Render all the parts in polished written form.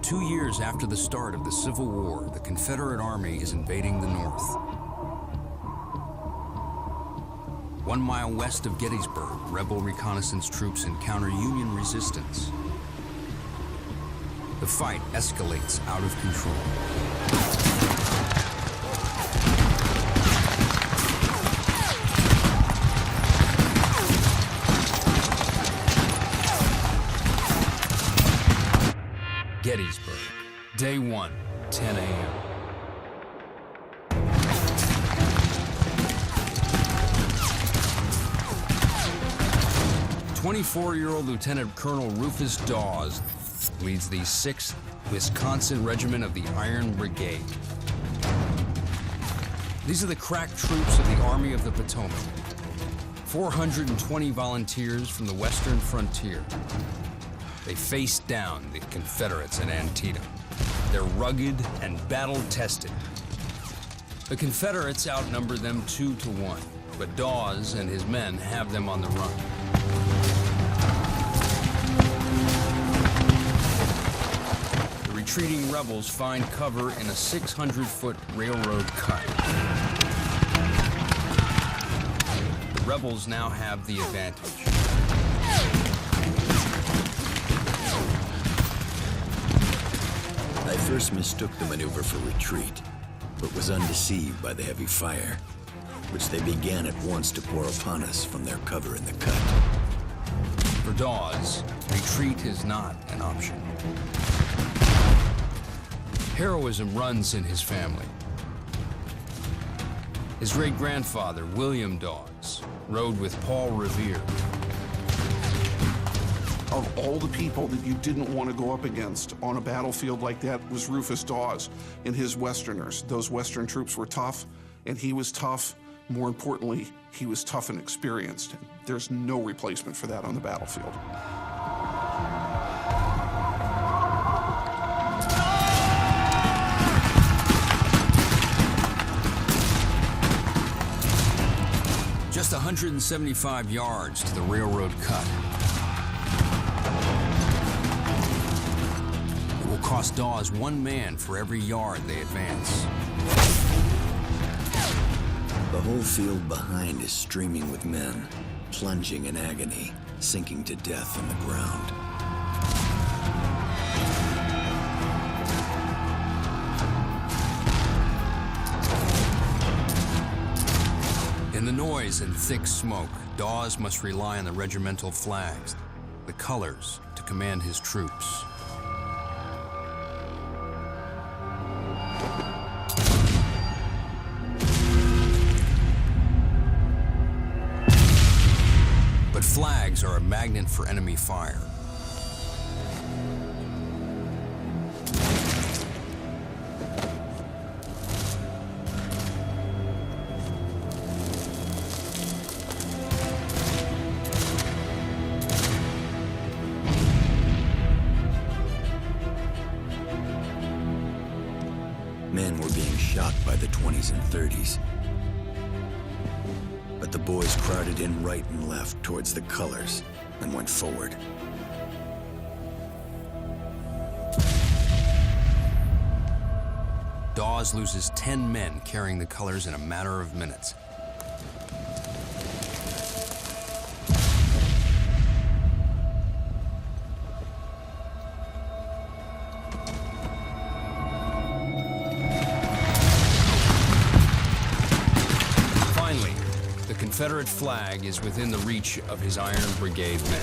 2 years after the start of the Civil War, the Confederate Army is invading the North. 1 mile west of Gettysburg, rebel reconnaissance troops encounter Union resistance. The fight escalates out of control. Gettysburg, day 1, 10 a.m. "24-year-old Lieutenant Colonel Rufus Dawes leads the 6th Wisconsin Regiment of the Iron Brigade. These are the crack troops of the Army of the Potomac. 420 volunteers from the western frontier. They faced down the Confederates at Antietam. They're rugged and battle-tested. The Confederates outnumber them 2 to 1, but Dawes and his men have them on the run. The retreating rebels find cover in a 600-foot railroad cut. The rebels now have the advantage. I first mistook the maneuver for retreat, but was undeceived by the heavy fire, which they began at once to pour upon us from their cover in the cut. For Dawes, retreat is not an option. Heroism runs in his family. His great-grandfather, William Dawes, rode with Paul Revere. Of all the people that you didn't want to go up against on a battlefield like that was Rufus Dawes and his Westerners. Those Western troops were tough, and he was tough. More importantly, he was tough and experienced. There's no replacement for that on the battlefield. Just 175 yards to the railroad cut. It will cost Dawes 1 man for every yard they advance. The whole field behind is streaming with men, plunging in agony, sinking to death on the ground. In the noise and thick smoke, Dawes must rely on the regimental flags, the colors, to command his troops. But flags are a magnet for enemy fire. Men were being shot by the 20s and 30s. But the boys crowded in right and left towards the colors and went forward. Dawes loses 10 men carrying the colors in a matter of minutes. The Confederate flag is within the reach of his Iron Brigade men.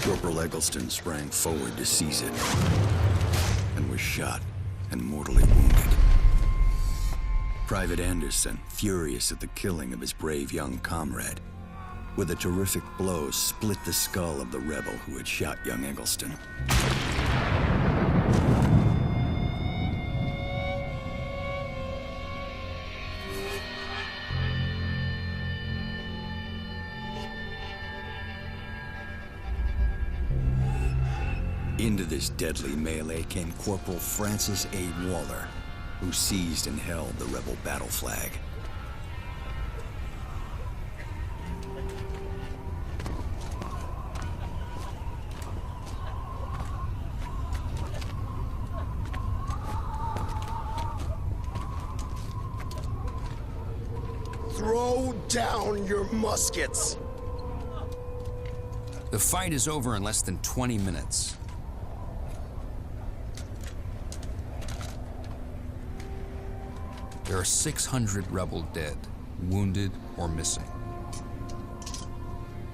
Corporal Eggleston sprang forward to seize it and was shot and mortally wounded. Private Anderson, furious at the killing of his brave young comrade, with a terrific blow, split the skull of the rebel who had shot young Eggleston. Into this deadly melee came Corporal Francis A. Waller, who seized and held the rebel battle flag. Throw down your muskets! The fight is over in less than 20 minutes. There are 600 rebel dead, wounded, or missing.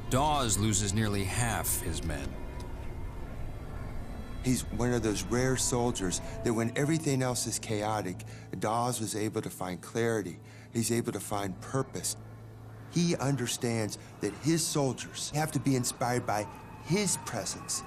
Dawes loses nearly half his men. He's one of those rare soldiers that when everything else is chaotic, Dawes was able to find clarity. He's able to find purpose. He understands that his soldiers have to be inspired by his presence.